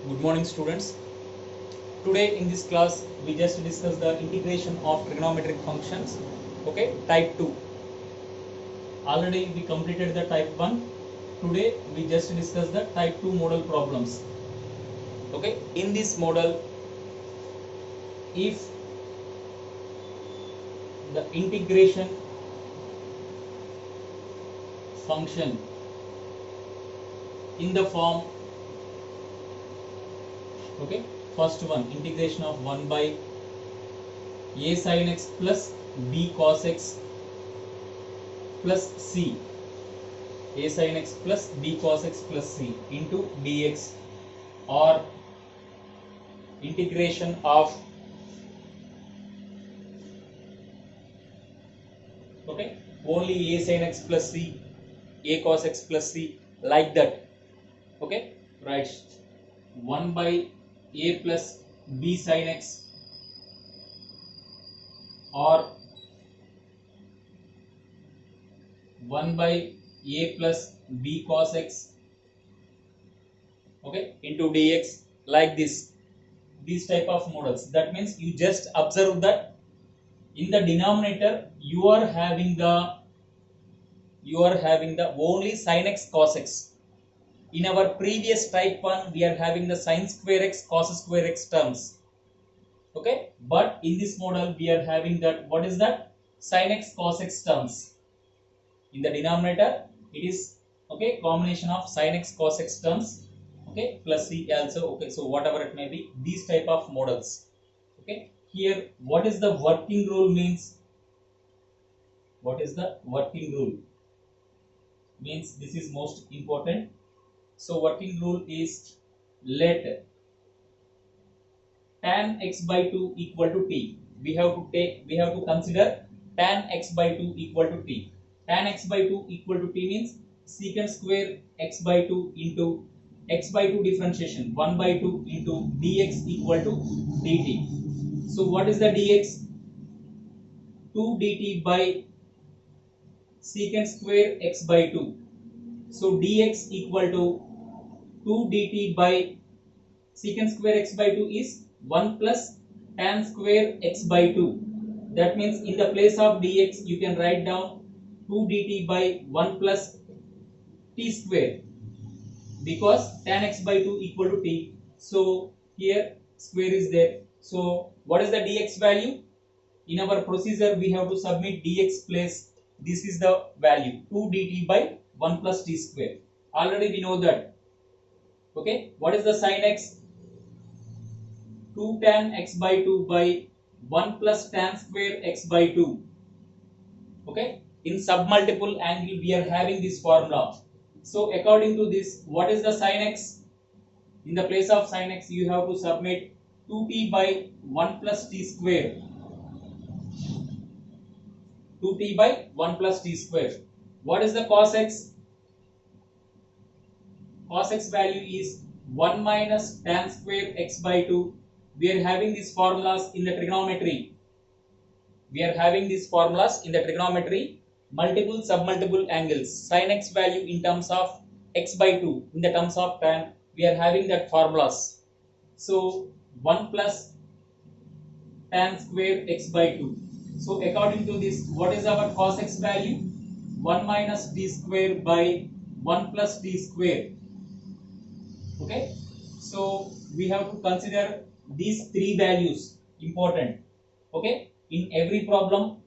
Good morning, students. Today in this class we just discuss the integration of trigonometric functions. Okay, type 2. Already we completed the type 1. Today we just discuss the type 2 model problems. Okay, in this model, if the integration function in the form, okay, first one, integration of 1 by a sin x plus b cos x plus c, a sin x plus b cos x plus c into dx, or integration of, okay, only a sin x plus c, a cos x plus c, like that. Okay, right, 1 by a plus b sin x, or 1 by a plus b cos x, okay, into dx, like this. These type of models, that means you just observe that in the denominator you are having the only sin x cos x. In our previous type 1 we are having the sin square x cos square x terms. Okay, but in this model we are having that, what is that, sin x cos x terms in the denominator. It is, okay, combination of sin x cos x terms, okay, plus c also. Okay, so whatever it may be, these type of models. Okay, here what is the working rule means, what is the working rule means, this is most important. So working rule is, let tan x by 2 equal to t. We have to consider tan x by 2 equal to t. Tan x by 2 equal to t means secant square x by 2 into x by 2 differentiation 1 by 2 into dx equal to dt. So what is the dx? 2 dt by secant square x by 2. So dx equal to 2 dt by secant square x by 2 is 1 plus tan square x by 2. That means in the place of dx you can write down 2 dt by 1 plus t square, because tan x by 2 equal to t. So here square is there. So what is the dx value? In our procedure we have to submit dx place, this is the value, 2 dt by 1 plus t square. Already we know that. Okay, what is the sin x? 2 tan x by 2 by 1 plus tan square x by 2. Okay, in submultiple angle we are having this formula. So according to this, what is the sin x? In the place of sin x you have to submit 2t by 1 plus t square, 2t by 1 plus t square. What is the cos x? Cos x value is 1 minus tan square x by 2. We are having these formulas in the trigonometry. Multiple submultiple angles. Sin x value in terms of x by 2, in the terms of tan, we are having that formulas. So 1 plus tan square x by 2. So according to this, what is our cos x value? 1 minus t square by 1 plus t square. Okay, so we have to consider these three values important. Okay, in every problem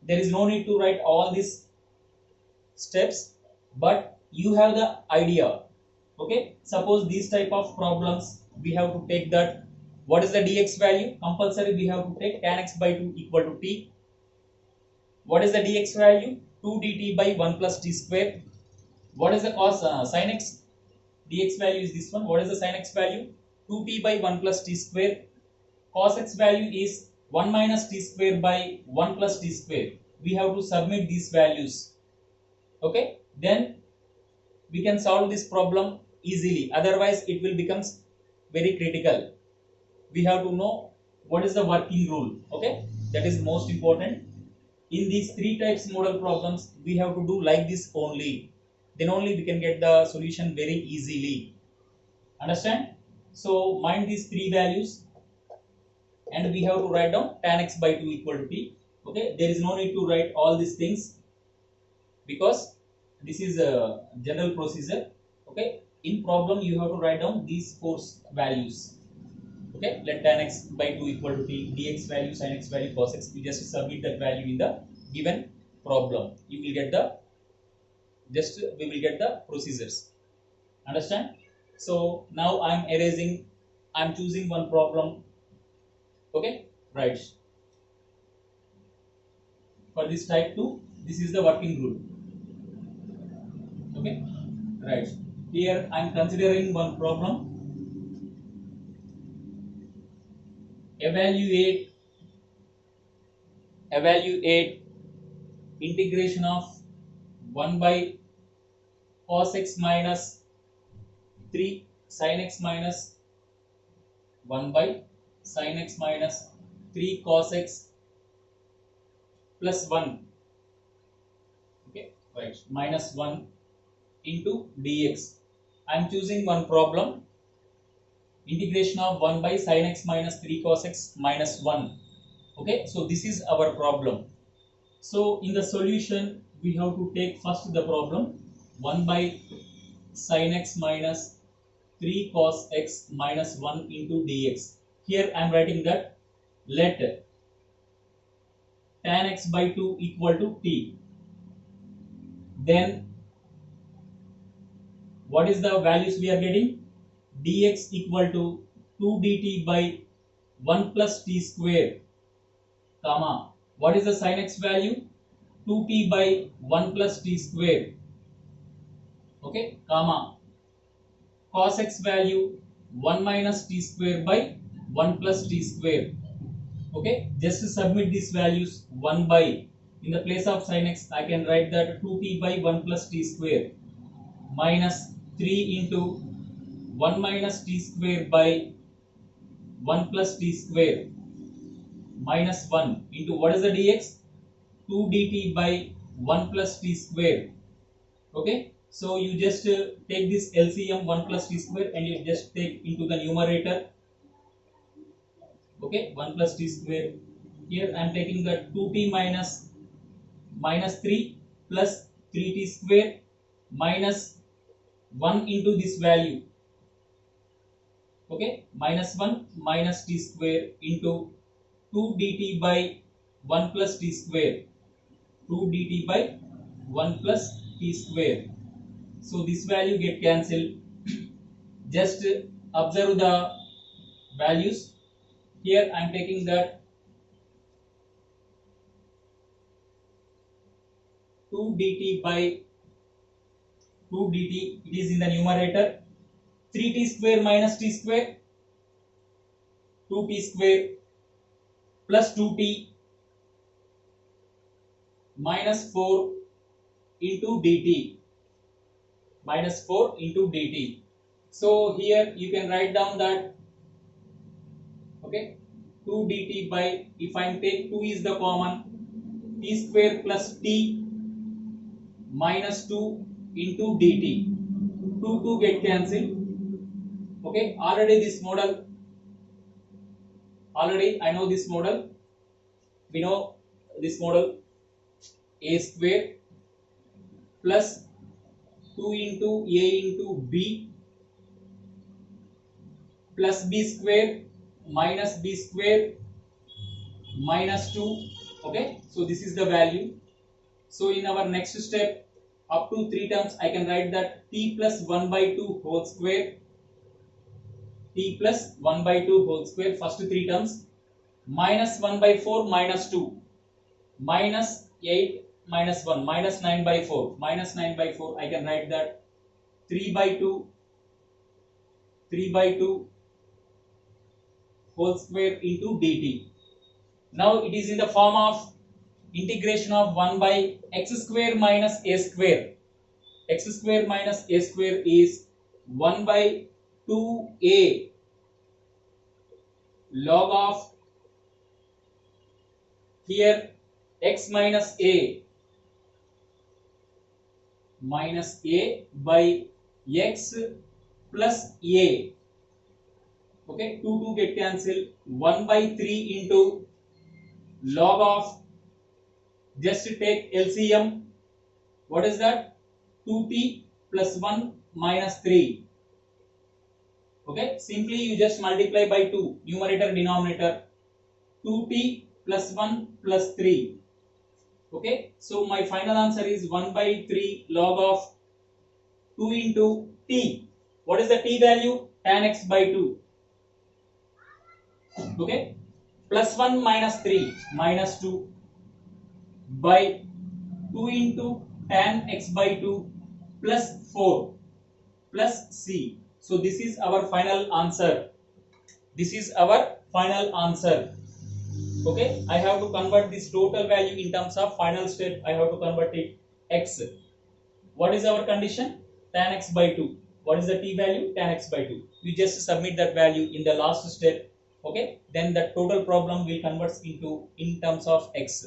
there is no need to write all these steps, but you have the idea. Okay, suppose these type of problems we have to take that, what is the dx value? Compulsory we have to take tan x by 2 equal to t. What is the dx value? 2 dt by 1 plus t square. What is the cos sin x? Dx value is this one. What is the sin x value? 2t by 1 plus t square. Cos x value is 1 minus t square by 1 plus t square. We have to submit these values. Okay, then we can solve this problem easily, otherwise it will become very critical. We have to know what is the working rule. Okay, that is most important. In these three types model problems we have to do like this only, then only we can get the solution very easily. Understand? So mind these three values, and we have to write down tan x by 2 equal to t. Okay, there is no need to write all these things because this is a general procedure. Okay, in problem you have to write down these four values. Okay, let tan x by 2 equal to t, dx value, sin x value, cos x. You just submit that value in the given problem. You will get the we will get the procedures. Understand? So now I'm choosing one problem. Okay, right. For this type 2, this is the working rule. Okay, right. Here I'm considering one problem. Evaluate integration of 1 by cos x minus 3 sin x minus 1 by sin x minus 3 cos x plus 1. Okay, right, minus 1 into dx. I am choosing one problem, integration of 1 by sin x minus 3 cos x minus 1. Okay, so this is our problem. So in the solution we have to take first the problem 1 by sin x minus 3 cos x minus 1 into dx. Here I am writing that let tan x by 2 equal to t. Then what is the values we are getting? Dx equal to 2 dt by 1 plus t square, comma, what is the sin x value? 2t by 1 plus t square. Okay, comma, cos x value 1 minus t square by 1 plus t square. Okay, just to submit these values 1 by, in the place of sin x I can write that 2t by 1 plus t square minus 3 into 1 minus t square by 1 plus t square minus 1 into what is the dx? 2 dt by 1 plus t square. Okay, so you just take this LCM 1 plus t square and you just take into the numerator. Okay, 1 plus t square. Here I am taking the 2t minus 3 plus 3t square minus 1 into this value. Okay, minus 1 minus t square into 2 dt by 1 plus t square. 2 dt by 1 plus t square. So this value get cancelled. Just observe the values. Here I am taking that 2 dt by 2 dt, it is in the numerator. 3t square minus t square, 2t square plus 2t minus 4 into dt, minus 4 into dt. So here you can write down that, okay, 2 dt by, if I take 2 is the common, t square plus t minus 2 into dt. 2 get cancelled. Okay, already I know this model. We know this model, a square plus 2 into a into b plus b square minus b square minus 2. Okay, so this is the value. So in our next step, up to 3 terms I can write that t plus 1 by 2 whole square, t plus 1 by 2 whole square, first 3 terms, minus 1 by 4 minus 2 minus 8 minus 1 minus 9 by 4 minus 9 by 4. I can write that 3 by 2 whole square into dt. Now it is in the form of integration of 1 by x square minus a square. X square minus a square is 1 by 2a log of, here x minus a by x plus a Okay, 2 get cancelled. 1 by 3 into log of, just take LCM. What is that? 2t plus 1 minus 3. Okay, simply you just multiply by 2, numerator denominator. 2t plus 1 plus 3. Okay, so my final answer is 1 by 3 log of 2 into t. What is the t value? Tan x by 2. Okay, plus 1 minus 3 minus 2 by 2 into tan x by 2 plus 4 plus c. So this is our final answer. This is our final answer. Okay, I have to convert this total value in terms of final step. I have to convert it x. What is our condition? Tan x by 2. What is the t value? Tan x by 2. You just submit that value in the last step. Okay, then the total problem will convert into in terms of x.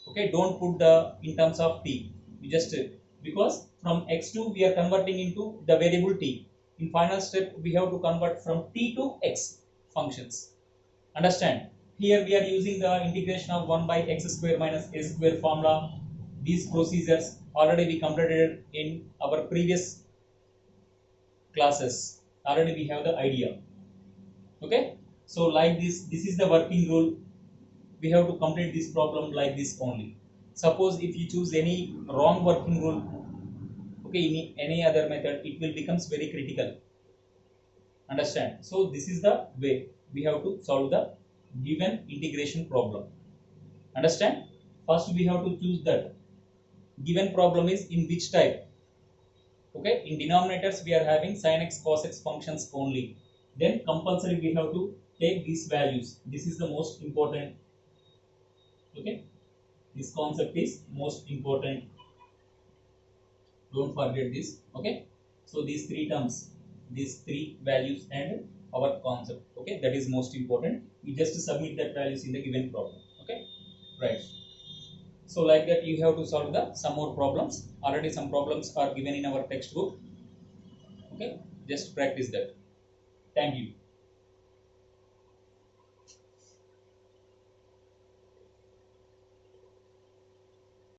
Okay, don't put the in terms of t. You just, because from x2 we are converting into the variable t. In final step we have to convert from t to x functions. Understand? Here we are using the integration of 1 by x square minus a square formula. These procedures already we completed in our previous classes. Already we have the idea. Okay, so like this is the working rule. We have to complete this problem like this only. Suppose if you choose any wrong working rule, okay, in any other method, it will becomes very critical. Understand? So this is the way we have to solve the given integration problem. Understand? First we have to choose that given problem is in which type. Okay, in denominators we are having sin x cos x functions only. Then compulsory we have to take these values. This is the most important. Okay, this concept is most important. Don't forget this. Okay, so these three terms, these three values and our concept. Okay, that is most important. We just submit that values in the given problem. Okay, right. So like that you have to solve the some more problems. Already some problems are given in our textbook. Okay, just practice that. Thank you.